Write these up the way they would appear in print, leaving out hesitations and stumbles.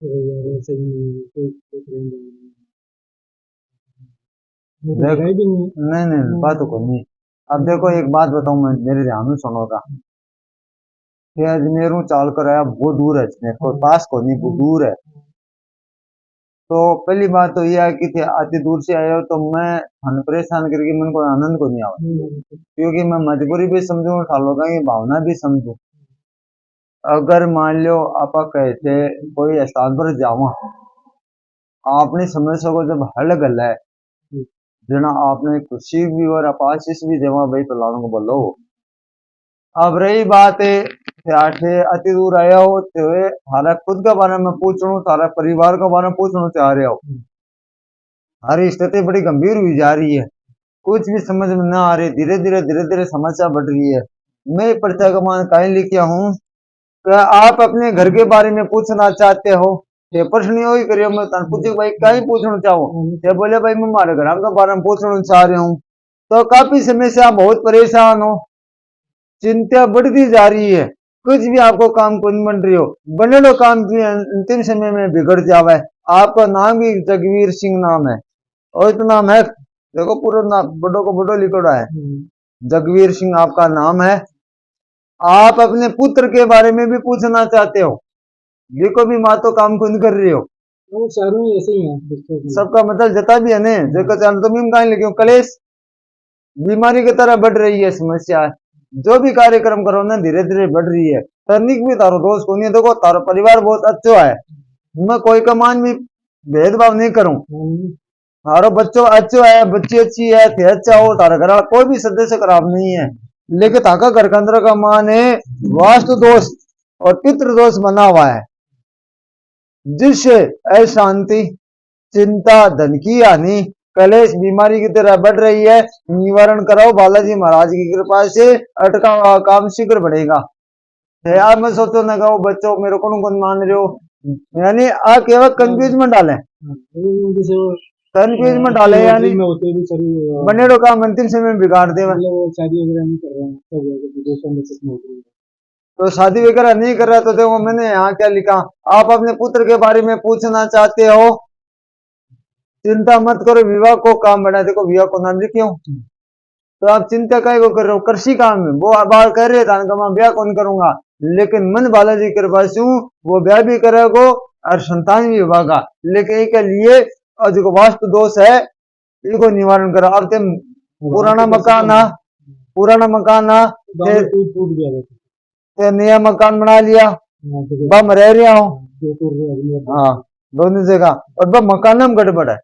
यार ऐसे ही कोई ट्रेन देख, है भी नहीं। नहीं नहीं बात को नहीं। अब देखो एक बात बताऊं, मैं मेरे ध्यान में सुनोगा कि अजमेर हूँ चाल कर आया, बहुत दूर है, अजमेर को पास को नहीं, बहुत दूर है। तो पहली बात तो यह है कि आती दूर से आए हो तो मैं मन परेशान करके मन को आनंद को नहीं आवा, क्योंकि मैं मजबूरी भी समझू, सालों का ये भावना भी समझू। अगर मान लो आप कहते कोई स्थान पर जावा, आपने समस्या को जब हल कर है जना आपने खुशी भी और आशीष भी देवा भाई फलानों को बोलो। अब रही बात है से अति दूर आया हो तो थारा खुद के बारे में पूछूं, थारा परिवार के बारे में पूछना चाह रहे हो। हमारी स्थिति बड़ी गंभीर हुई जा रही है, कुछ भी समझ में ना आ रही, धीरे धीरे समस्या बढ़ रही है। मैं पर्चा का मान कहीं लिखा हूँ, क्या आप अपने घर के बारे में पूछना चाहते हो? ये प्रश्न ही करियो, मैं तन पूछे भाई कहीं पूछना चाहो, ये बोले भाई मैं हमारे घर के बारे में पूछना चाह रहा हूँ। तो काफी समय से आप बहुत परेशान हो, चिंता बढ़ती जा रही है, कुछ भी आपको काम को नहीं बन रही हो, बने लो काम भी अंतिम समय में बिगड़ जावे। आपका नाम भी जगवीर सिंह नाम है, और इतना नाम है, देखो पूरा नाम बड़ो को बड़ो लिखोड़ा है, जगवीर सिंह आपका नाम है। आप अपने पुत्र के बारे में भी पूछना चाहते हो, देखो भी माँ तो काम को नहीं कर रही हो। वो शहरों में ऐसे ही है। सबका मतलब जता भी है ने, देखो चल तुम कहीं लिखे कलेश बीमारी की तरह बढ़ रही है समस्या। जो भी कार्यक्रम करो ना धीरे धीरे बढ़ रही है। तनिक भी तारो दोस्त को नहीं, देखो तारो परिवार बहुत अच्छा है, मैं कोई का मान भी भेदभाव नहीं करूं, तारो बच्चों अच्छो है, बच्ची अच्छी है, थे अच्छा हो, तारा घर वाला कोई भी सदस्य खराब नहीं है, लेकिन ताका घर के अंदर का मान है वास्तु दोष और पितृ दोष बना हुआ है, जिससे अशांति, चिंता, धन की हानि, कलेश बीमारी की तरह बढ़ रही है। निवारण कराओ बालाजी महाराज की कृपा से, अटका हुआ काम शीघ्र बढ़ेगा। यार मैं सोचो ना कहो बच्चों मेरे को कौन मान रहे हो, यानी आ केवल कंफ्यूज में डाले, जैसे वो कंफ्यूज में डाले, यानी में होते भी सभी बनेड़ो काम अंतिम समय में बिगाड़ दे। मतलब वो शादी वगैरह नहीं कर रहे हैं, सब विदेशों में से नौकरी। तो शादी वगैरह नहीं कर रहा तो देखो मैंने यहाँ क्या लिखा, आप अपने पुत्र के बारे में पूछना चाहते हो, चिंता मत करो, विवाह को काम बढ़ा, देखो विवाह को नाम लिखे हूँ। तो आप चिंता काय को कर रहे हो, कृषि काम में वो बात कर रहे थे मैं ब्याह कौन करूंगा, लेकिन मन बालाजी के कृपा से वो ब्याह भी करेगा और संतान भी होगा, लेकिन इसके लिए जो वास्तु दोष है इसको निवारण करो। अब तुम पुराना मकान ना, पुराना मकान ना टूट गया ते नया मकान बना लिया, बम रह रहा हूँ, हाँ दोनों जगह, और वह मकान में गड़बड़ है,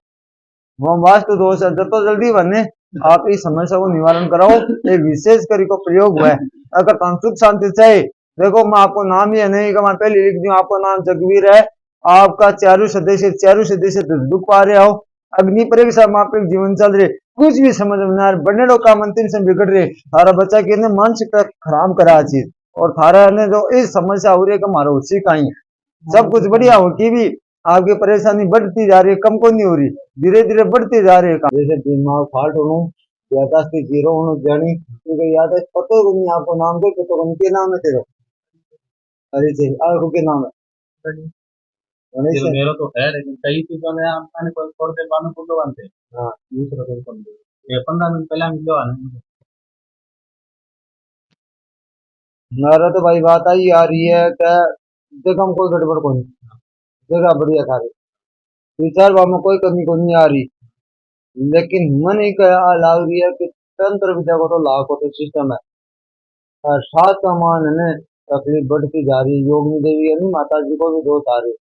वो वास्तु दोष है, जब तो जल्दी बने आप इस समस्या को निवारण कराओ। ये विशेष करी को प्रयोग हुआ है। अगर तुम सुख शांति चाहिए, देखो मैं आपको नाम ही नहीं का मैं पहले लिख दूं, आपका नाम जगवीर है, आपका चारों सदस्य दुख पा रहे हो, अग्नि परीक्षा में आप जीवन चल रहे, कुछ भी समझ में ना बने लोग काम अंतिम से बिगड़ रहे, थारा बच्चा की मानसिकता खराब करा चीज, और थारा ने जो इस समस्या हो रही है हमारा उसी का ही सब कुछ बढ़िया हो कि भी आपकी परेशानी बढ़ती जा रही है, कम को नहीं हो रही, धीरे धीरे बढ़ती जा रही है। जैसे दिमाग फाल्ट होना, यादाश्त जीरो होना जानी, क्योंकि यादाश्त पता को नहीं, आपको नाम को पता को नहीं, क्या नाम है तेरा? अरे जी आपको क्या नाम है? गणेश है? मेरा तो है, लेकिन कई चीजों में हम मैंने कोई थोड़ी देर बाद में कुछ लोग थे। हाँ दूसरा कोई कर दे, ये 15 मिनट पहले हम मिलो आने मुझे। मेरा तो भाई बात आई आ रही है कि देखो हम कोई गड़बड़ को नहीं, जगह बढ़िया था, विचार में कोई कमी को नहीं आ रही, लेकिन मन ही क्या लाग रही है कि तंत्र विद्या को तो लाखों तो सिस्टम है, और सात का मान है ना, तकलीफ बढ़ती जा रही है, योगिनी देवी है नहीं माता जी को भी दोष आ रही है,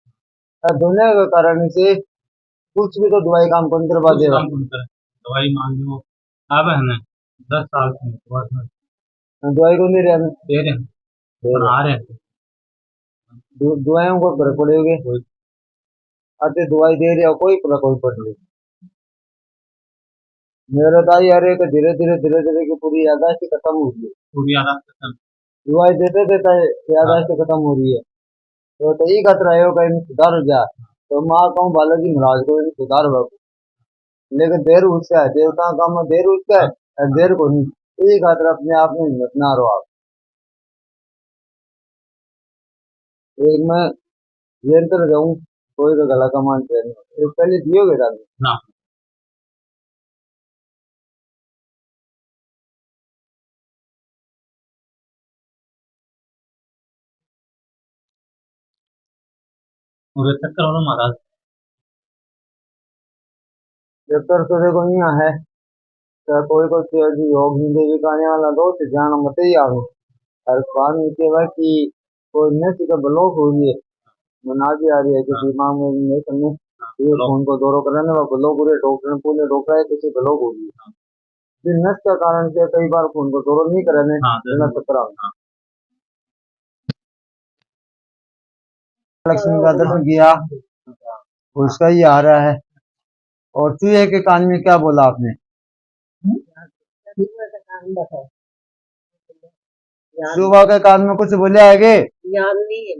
दुनिया के कारण से कुछ भी तो दवाई काम को नहीं करवा कुछ देगा। काम कौन करे, दवाई मांग लो अब है ना, 10 साल से बस में दवाई को नहीं रहने दे रहे हैं, पर आ रहे हैं दवाइयों को फर्क पड़ेगा, कोई। आते दवाई दे रहे हो कोई फर्क कोई पड़ रही। मेरा तो यार है कि धीरे धीरे की पूरी यादाश्त खत्म हो रही है, पूरी आदत खत्म। दवाई देते देते यादाश्त खत्म हो रही है, तो ये खतरा है कहीं सुधार हो जाए, तो मैं कहूँ बालाजी महाराज को इन्हें सुधार हो, लेकिन देर उसका है, देवता का काम देर उसका है, और देर को नहीं, तो ये खतरा अपने आप में हिम्मत ना रहो आप। एक मैं यंत्र जाऊं कोई तो गला का मान चाहिए पहले दियोगे दादी ना पूरे चक्कर वाला महाराज पेपर तो देखो यहाँ है तो कोई को योग नहीं देवी का आने वाला दो तो जाना मत ही आवे और बाद में कहवा कि कोई नशे का ब्लॉक हो रही है मना भी आ रही है कि दिमाग में नहीं करने ये खून को दौरा कराने वाला ब्लॉक हो रही है डॉक्टर ने पूरे रोका है किसी ब्लॉक हो रही है फिर नस का कारण से कई बार खून को दौरा नहीं कराने बिना चक्कर लक्ष्मी का दर्शन किया उसका ही आ रहा है और चूहे के कान में क्या बोला आपने सुबह के कान में कुछ बोले आगे याद नहीं है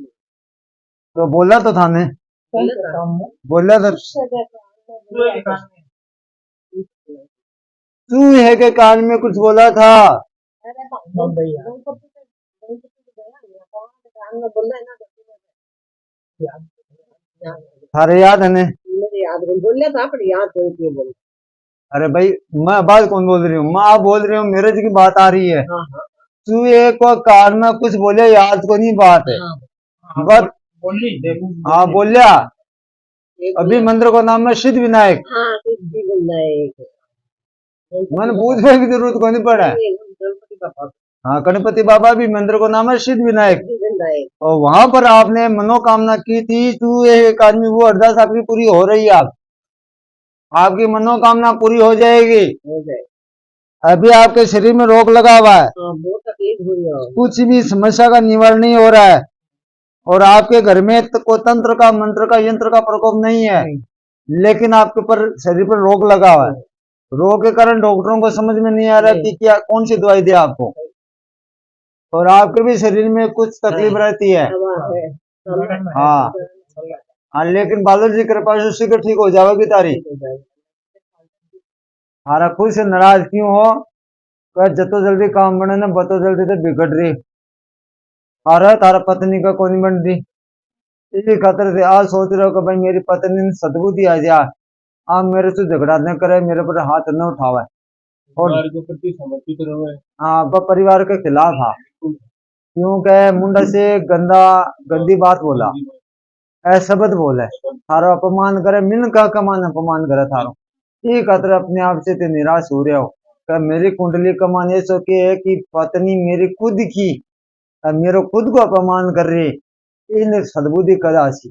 तो बोला तो था ने बोला तो चूहे के कान में कुछ बोला था थारे याद है ने याद बोले था पर याद कोई क्यों बोले अरे भाई मैं बात कौन बोल रही हूँ मैं आप बोल रही हूँ मेरे जी की बात आ रही है चूहे को कान में कुछ बोले याद को नहीं बात है बट हाँ बोलिया अभी मंदिर को नाम है सिद्ध विनायक मैंने पूछने की जरूरत को नहीं पड़ा हाँ गणपति बाबा भी मंदिर को नाम है सिद्ध विनायक और वहां पर आपने मनोकामना की थी चूहे एक आदमी वो अरदास आपकी पूरी हो रही है आपकी मनोकामना पूरी हो जाएगी अभी आपके शरीर में रोग लगा हुआ है कुछ भी समस्या का निवारण नहीं हो रहा है और आपके घर में को तंत्र का मंत्र का यंत्र का प्रकोप नहीं है लेकिन आपके ऊपर शरीर पर रोग लगा हुआ है रोग के कारण डॉक्टरों को समझ में नहीं आ रहा कि क्या कौन सी दवाई दे आपको और आपके भी शरीर में कुछ तकलीफ रहती है हाँ हाँ लेकिन बादल जी कृपा से शीघ्र ठीक हो जाएगी तारी हारा खुद से नाराज क्यों हो जतो जल्दी काम बने ना बतो जल्दी तो बिगड़ रही अरे तारा पत्नी का कौन बन रही इसी खातर से आज सोच रहे हो कि भाई मेरी पत्नी ने सद्बुद्धि आ जा आप मेरे से झगड़ा न करे मेरे पर हाथ न उठावे और हाँ वह परिवार के खिलाफ था क्योंकि मुंडा से गंदी बात बोला शब्द बोले थारो अपमान करे मिन का कमान अपमान करे थारो ये खातर अपने आप से निराश हो रहे हो मेरी कुंडली कमान ऐसा है कि पत्नी मेरी खुद की मेरे खुद को अपमान कर रही इन सद्बुद्धि कदासी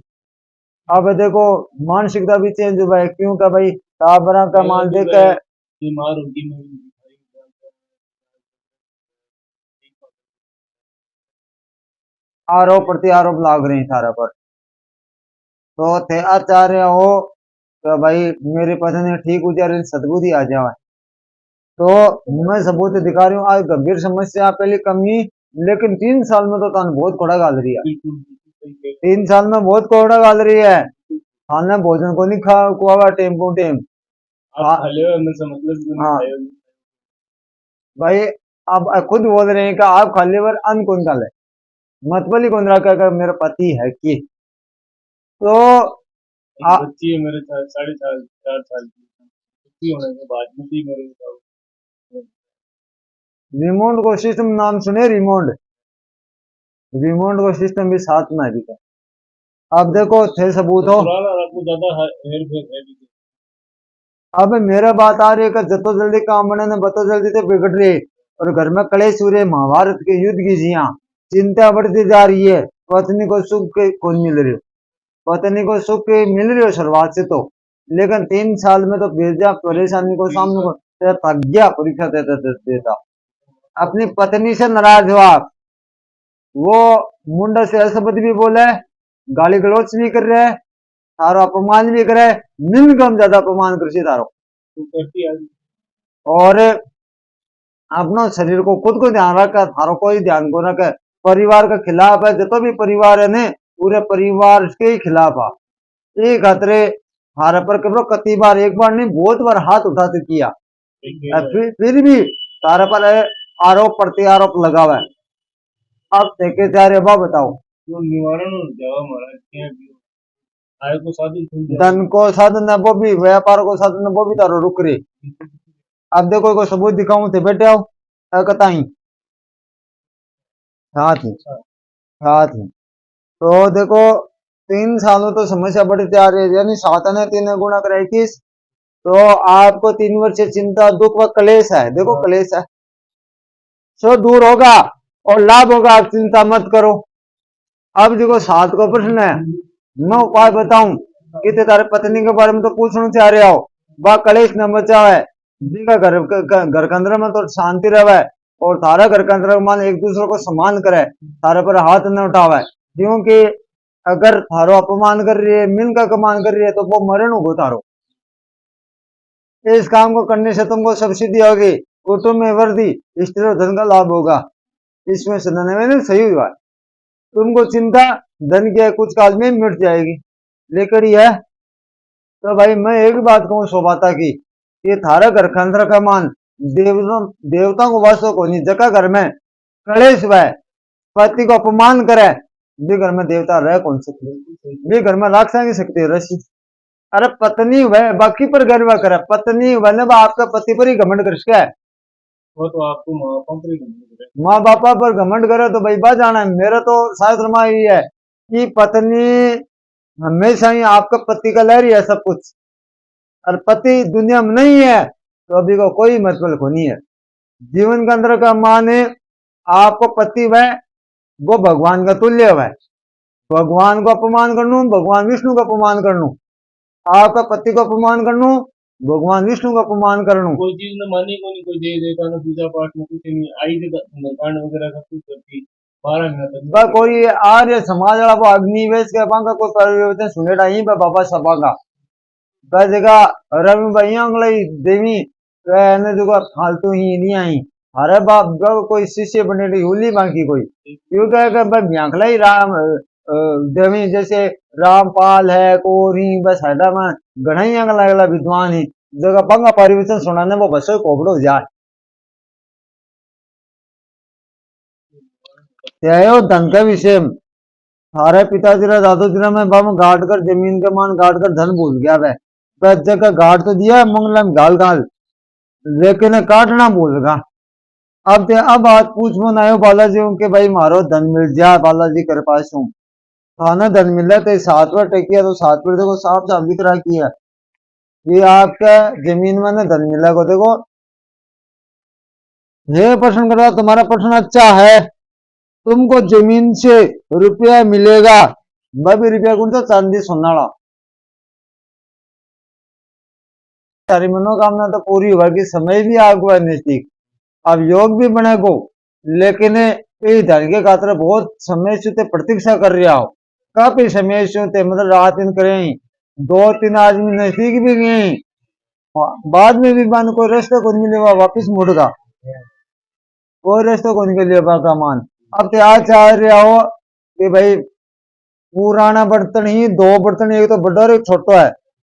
अब देखो मानसिकता भी चेंज हुआ है क्योंकि भाई ताबरा का मान दे के आरोप प्रति आरोप लाग रहे हैं थारा पर तो थे आचार्य हो तो भाई मेरे पत्नी ठीक हो जाए सद्बुद्धि आ जाए तो मैं सबूत दिखा रही हूँ आज गंभीर समस्या पहले कमी लेकिन 3 साल में तो तान बहुत कोड़ा गाल रही है 3 साल में बहुत कोड़ा गाल रही है खाना भोजन को नहीं खा कुआ टेम को टेम हाँ भाई आप खुद बोल रहे हैं कि आप खाली बार अन्न कौन खा ले मतबली कौन रखा मेरा पति है कि तो बच्ची है मेरे 4.5 साल की होने के बाद भी मेरे रिमोट को सिस्टम नाम सुने रिमोट को सिस्टम भी साथ में है अब देखो थे सबूत हो अब मेरा बात आ रही है कि जतो जल्दी काम बने न बतो जल्दी तो बिगड़ रही और घर में कलेश हो रहे महाभारत के युद्ध की जिया चिंता बढ़ती जा रही है पत्नी को सुख कौन मिल रही हो पत्नी को सुख मिल रही हो शुरुआत से तो लेकिन 3 साल में तो बेजा परेशानी को सामने को थक गया परीक्षा देता अपनी पत्नी से नाराज हो आप वो मुंडा से अशब्द भी बोले गाली गलौच भी कर रहे हैं तारो अपमान भी करे मिनगम ज्यादा अपमान कर तारो और अपना शरीर को खुद को ध्यान रखा थारो कोई ध्यान को रखे परिवार के खिलाफ है जितो भी परिवार है ने पूरे परिवार के ही खिलाफ है एक खतरे थारे पर कब्रो कती बार एक बार नहीं बहुत बार हाथ उठा किया फिर भी तारे पर आरोप प्रति आरोप लगा हुआ है अब देखे जा रहे बताओ निवारण हो जाओ महाराज आय को साधन खुल जाए। धन को साधन है वो भी, व्यापार को साधन है वो भी तारो रुक रही। अब देखो कोई सबूत दिखाऊं थे बैठे आओ कताई साथ ही साथ ही। तो देखो 3 सालों तो समस्या बड़ी तैयार है, यानी 7 ने 3 गुणा कर 21, तो आपको 3 वर्ष से चिंता दुख व क्लेश है। देखो क्लेश है सो दूर होगा और लाभ होगा, आप चिंता मत करो। अब देखो 7 को प्रश्न है, मैं उपाय बताऊं कि तारे पत्नी के बारे में तो पूछना चाह रहे हो, वह क्लेश न बचा है, घर के अंदर में तो शांति रहे और थारा घर के अंदर मान एक दूसरे को सम्मान करे, थारे पर हाथ न उठावे। क्योंकि अगर थारो अपमान कर रही है, मिल का कमान कर रही है, तो वो मरण होगा थारो। इस काम को करने से तुमको सब्सिडी होगी, कुटुंब में वृद्धि, स्त्री और धन का लाभ होगा। इसमें से सही हुआ, तुमको चिंता धन की कुछ काल में मिट जाएगी। लेकर यह तो भाई मैं एक बात कहूँ शोभाता की, ये थारा घर के अंदर का मान देवताओं को वास्तव को नहीं, जगह घर में कलेश वह पति को अपमान करे, भी घर में देवता रह कौन सकते, भी घर में राख सकते रसी। अरे पत्नी वह बाकी पर गर्व करे, पत्नी वह आपका पति पर ही घमंड कर सके, वो तो आपको माँ बाप पर ही घमंड करे। माँ बापा पर घमंड करे तो भाई बात जाना है। मेरा तो शास्त्र में यही है कि पत्नी हमेशा ही आपका पति का लहरी है सब कुछ, और पति दुनिया में नहीं है तो अभी को कोई मतलब को नहीं है। जीवन के अंदर का माने आपको पति वह वो भगवान का तुल्य है, भगवान को अपमान करनू, भगवान विष्णु को अपमान करनू, आपका पति को अपमान करनू, भगवान विष्णु का अपमान करनू। कोई चीज न मानी को नहीं, कोई देव देवता न पूजा पाठ में कुछ नहीं, आई थी कांड वगैरह सब कुछ करती 12 महीना तक। कोई आर्य समाज वाला वो अग्निवेश के पांगा कोई परिवर्तन सुनेड़ा ही बाबा सभा का जगह रवि भैया देवी जो फालतू ही नहीं आई। अरे बाप कोई शिष्य बने होली बाकी कोई क्योंकि भ्यांकला ही राम देवी जैसे रामपाल है कोरी बस हैडा में घना ही अगला विद्वान ही जगह पंगा परिवर्तन सुनाने वो बस कोबड़ो जाए। धन का विषय सारे पिताजी दादोजी में बम गाड़ कर जमीन के मान गाड़ कर धन भूल गया वह जगह गाड़ तो दिया मंगलम गाल गाल, लेकिन काटना भूलगा। अब आज पूछ मन आयो बालाजी के भाई मारो धन मिल जाए बालाजी कर पास हूँ, खाना धन मिला तो 7 पर टेकिया तो 7 पर देखो साफ साफ लिख रहा किया ये आपका जमीन में धन मिला को देखो। ये प्रश्न कर रहा तुम्हारा प्रश्न अच्छा है, तुमको जमीन से रुपया मिलेगा, भी रुपया कौन सा चांदी सोनाड़ा, सारी मनोकामना तो पूरी होगी, समय भी आ गया नजदीक, अब योग भी बनेगो, लेकिन ये धन के खातर बहुत समय से प्रतीक्षा कर रहा हो, काफी समय से मतलब रात दिन करें 2-3 आदमी नजदीक भी गए, बाद में भी बन कोई रास्ता को नहीं मिलेगा वापिस मुड़गा, कोई रास्ता को नहीं मिलेगा का मान। अब तो आज चाह रहा हो कि भाई पुराना बर्तन ही 2 बर्तन, एक तो बड़ा और एक छोटा है,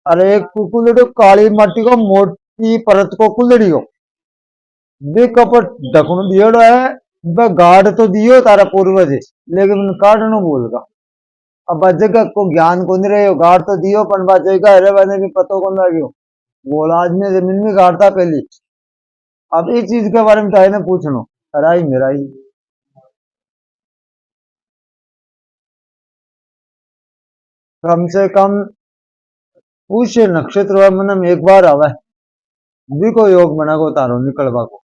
अरे एक कुल्लड़ी काली माटी को मोटी परत को कुल्लड़ी हो बे कपट ढकन दियो है, वह गाड़ तो दियो तारा पूर्वज लेकिन काटनो बोलगा। अब जगह को ज्ञान को नहीं रहे हो, गाड़ तो दियो पर जगह अरे मैंने भी पतो को ना गयो बोला आज में जमीन में गाड़ता पहली। अब इस चीज के बारे में चाहे ना पूछनो अराई मेरा ही कम से कम पुष्य नक्षत्र मन में एक बार आवे भी को योग बना को तारो निकलवा को।